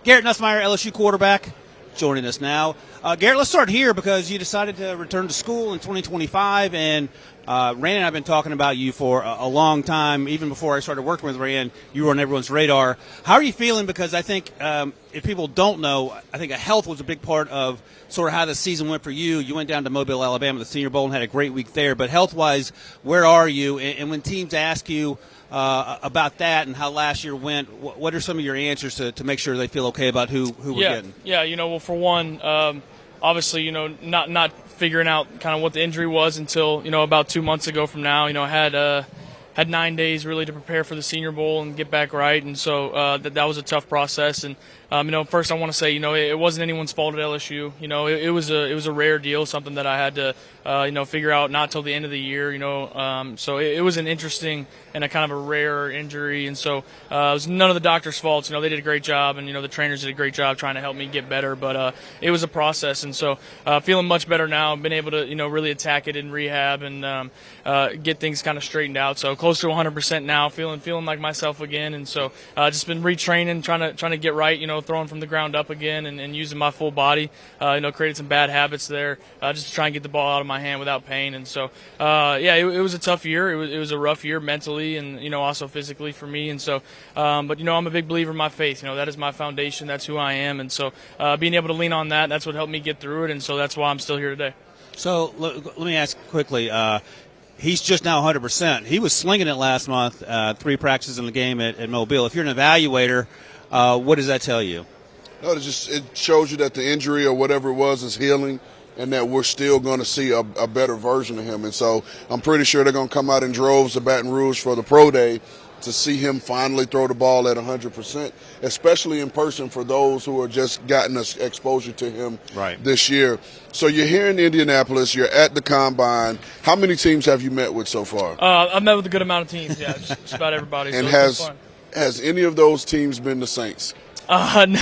Garrett Nussmeier, LSU quarterback, joining us now. Garrett, let's start here because you decided to return to school in 2025, and Rand and I have been talking about you for a long time. Even before I started working with Rand, you were on everyone's radar. How are you feeling? Because I think if people don't know, I think health was a big part of sort of how the season went for you. You went down to Mobile, Alabama, the Senior Bowl, and had a great week there. But health-wise, where are you? And when teams ask you about that and how last year went, what are some of your answers to make sure they feel okay about who we're getting? Yeah, well, for one, obviously, not figuring out kind of what the injury was until, about 2 months ago from now. Had 9 days really to prepare for the Senior Bowl and get back right, and so that was a tough process. And first I want to say, it wasn't anyone's fault at LSU. It was a rare deal, something that I had to figure out not till the end of the year. So it was an interesting and a kind of a rare injury, and so it was none of the doctor's faults. They did a great job, and the trainers did a great job trying to help me get better. But it was a process, and so feeling much better now. I've been able to really attack it in rehab and get things kind of straightened out. So close to 100% now, feeling like myself again, and so just been retraining, trying to get right. Throwing from the ground up again and using my full body. Created some bad habits there just to try and get the ball out of my hand without pain. And so, it was a tough year. It was a rough year mentally and, also physically for me. And so, but, I'm a big believer in my faith. That is my foundation. That's who I am. And so being able to lean on that's what helped me get through it. And so that's why I'm still here today. So let me ask quickly. He's just now 100%. He was slinging it last month, 3 practices in the game at Mobile. If you're an evaluator, what does that tell you? No, it shows you that the injury or whatever it was is healing, and that we're still going to see a better version of him. And so I'm pretty sure they're going to come out in droves to Baton Rouge for the Pro Day to see him finally throw the ball at 100%, especially in person for those who are just gotten us exposure to him this year. So you're here in Indianapolis. You're at the Combine. How many teams have you met with so far? I've met with a good amount of teams, just about everybody. And so has any of those teams been the Saints? Why do you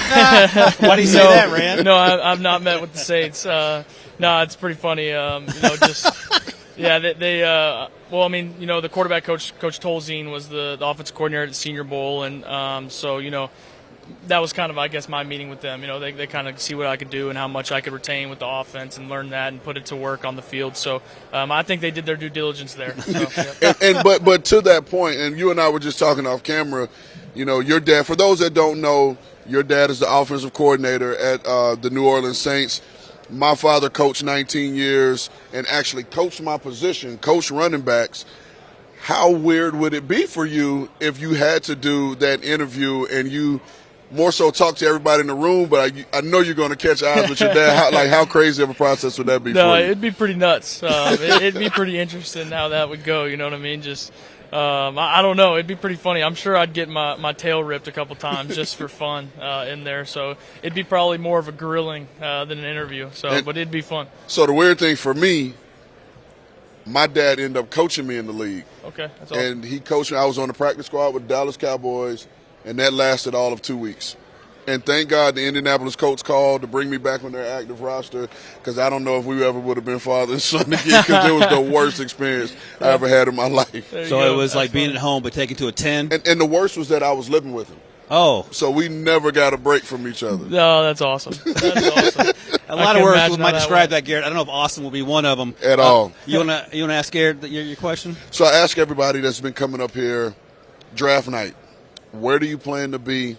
say that, Rand? No, I've not met with the Saints. No, it's pretty funny. The quarterback coach Tolzien was the offensive coordinator at the Senior Bowl, and so that was kind of, I guess, my meeting with them. They kind of see what I could do and how much I could retain with the offense and learn that and put it to work on the field. So I think they did their due diligence there. So, yeah. But to that point, and you and I were just talking off camera, your dad, for those that don't know, your dad is the offensive coordinator at the New Orleans Saints. My father coached 19 years and actually coached my position, coached running backs. How weird would it be for you if you had to do that interview and you more so talk to everybody in the room, but I know you're going to catch eyes with your dad. How crazy of a process would that be for you? No, it'd be pretty nuts. It'd be pretty interesting how that would go, you know what I mean? Just I don't know. It'd be pretty funny. I'm sure I'd get my tail ripped a couple times just for fun in there. So it'd be probably more of a grilling than an interview. But it'd be fun. So the weird thing for me, my dad ended up coaching me in the league. Okay, that's awesome. And he coached me. I was on the practice squad with the Dallas Cowboys, and that lasted all of 2 weeks. And thank God the Indianapolis Colts called to bring me back on their active roster, because I don't know if we ever would have been father and son again, because it was the worst experience I ever had in my life. So it was like being at home but taken to a 10? And the worst was that I was living with him. Oh. So we never got a break from each other. No, that's awesome. That's awesome. A lot of words might describe that, Garrett. I don't know if awesome will be one of them. At all. You wanna ask Garrett your question? So I ask everybody that's been coming up here, draft night, where do you plan to be?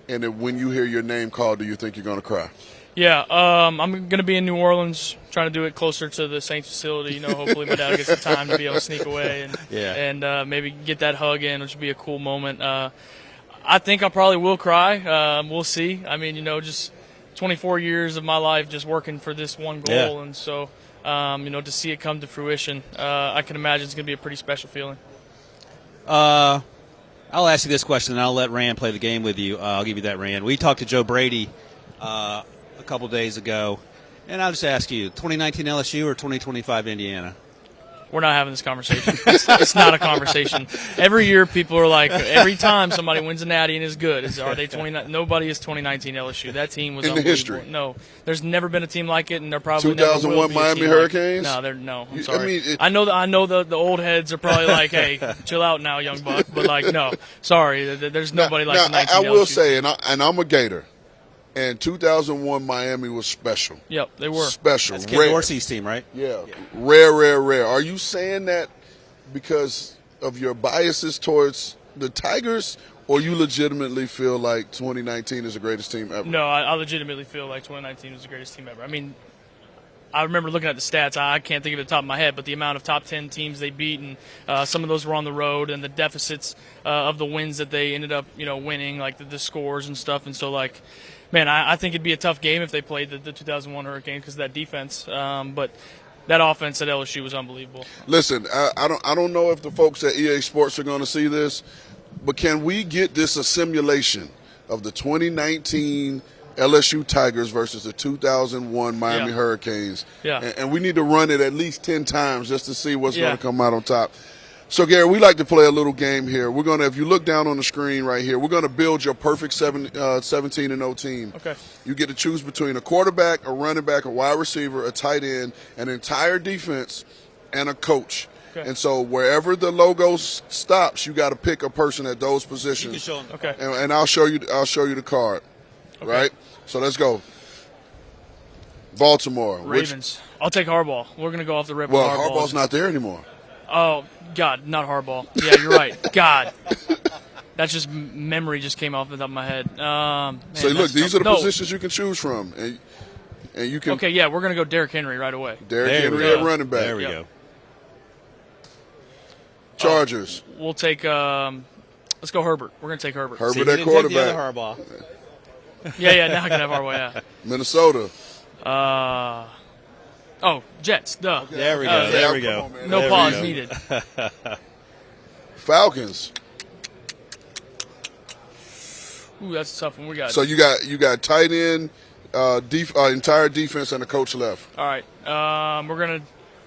And when you hear your name called, do you think you're going to cry? Yeah, I'm going to be in New Orleans, trying to do it closer to the Saints facility. Hopefully my dad gets some time to be able to sneak away and maybe get that hug in, which would be a cool moment. I think I probably will cry. We'll see. I mean, just 24 years of my life just working for this one goal, and so to see it come to fruition, I can imagine it's going to be a pretty special feeling. I'll ask you this question, and I'll let Rand play the game with you. I'll give you that, Rand. We talked to Joe Brady a couple days ago, and I'll just ask you, 2019 LSU or 2025 Indiana? We're not having this conversation. It's not a conversation. Every year people are like, every time somebody wins a natty and is good, are they 29? Nobody is 2019 LSU. That team was in the history. No, there's never been a team like it, and there probably never will be 2001 Miami Hurricanes? No, I'm sorry. I know the old heads are probably like, hey, chill out now, young buck. But, no, sorry. There's nobody like the 19 I will LSU. say, and I'm a Gator, And 2001 Miami was special. Yep, they were. Special. That's Ken Rare. Dorsey's team, right? Yeah. Rare. Are you saying that because of your biases towards the Tigers, or you legitimately feel like 2019 is the greatest team ever? No, I legitimately feel like 2019 was the greatest team ever. I mean, I remember looking at the stats. I can't think of it off the top of my head, but the amount of top 10 teams they beat, and some of those were on the road, and the deficits of the wins that they ended up, winning, like the scores and stuff. And so, like, man, I think it'd be a tough game if they played the 2001 Hurricanes because of that defense. But that offense at LSU was unbelievable. Listen, I don't know if the folks at EA Sports are going to see this, but can we get this a simulation of the 2019 LSU Tigers versus the 2001 Miami Hurricanes? Yeah. And we need to run it at least 10 times just to see what's going to come out on top. So, Gary, we like to play a little game here. We're going to, if you look down on the screen right here, we're going to build your perfect 17-0 team. Okay. You get to choose between a quarterback, a running back, a wide receiver, a tight end, an entire defense, and a coach. Okay. And so wherever the logo stops, you got to pick a person at those positions. You can show them. Okay. And I'll show you the card. Okay. Right? So let's go. Baltimore. Ravens. I'll take Harbaugh. We're going to go off the rip. Well, with Harbaugh. Harbaugh's not there anymore. Oh, God, not Harbaugh. Yeah, you're right. God. That's just memory just came off the top of my head. Man, So, look, these are the no. positions you can choose from. And you can Okay, yeah, we're going to go Derrick Henry right away. Derrick Henry at running back. There we Yep. go. Chargers. We'll take let's go Herbert. We're going to take Herbert. Herbert See, you at didn't take the other quarterback. Harbaugh. Yeah, now I can have Harbaugh, Minnesota. yeah. Jets, duh. There we go. Yeah, There we come go. on, man. No There we pause go. needed. Falcons. Ooh, that's a tough one. We got So you got tight end, entire defense, and a coach left. all right.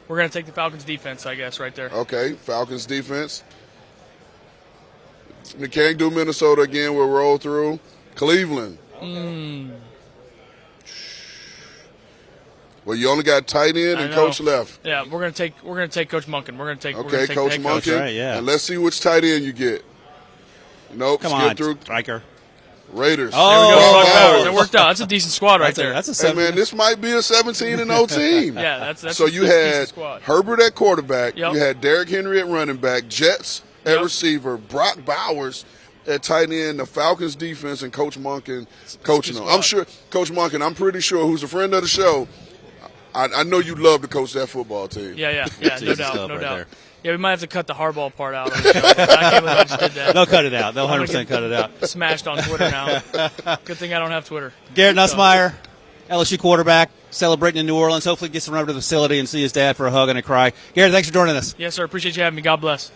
We're gonna take the Falcons defense, I guess, right there. Okay, Falcons defense. We can't do Minnesota again. We'll roll through. Cleveland. Well, you only got tight end I and know. coach left. Yeah, we're gonna take Coach Monken. We're gonna take Okay, the Coach head Monken. That's right, yeah. And let's see which tight end you get. Nope. Come skip on, through striker. Raiders. There we go. Oh, Brock Bowers. Bowers. That worked out. That's a decent squad right there. That's a Hey, 7. man, this might be a 17-0 team. Yeah, that's So a you decent had squad. Herbert at quarterback. Yep. You had Derrick Henry at running back. Jets at Yep. receiver. Brock Bowers at tight end. The Falcons defense and Coach Monken coaching them. squad. I'm sure Coach Monken, I'm pretty sure, who's a friend of the show, I know you'd love to coach that football team. Yeah, That's no easy doubt, stuff no right doubt. there. Yeah, we might have to cut the Harbaugh part out. On the show. I can't believe I just did that. They'll cut it out. They'll I'm gonna 100% cut it out. Smashed on Twitter now. Good thing I don't have Twitter. Garrett Nussmeier, LSU quarterback, celebrating in New Orleans. Hopefully gets to run over to the facility and see his dad for a hug and a cry. Garrett, thanks for joining us. Yes, sir. Appreciate you having me. God bless.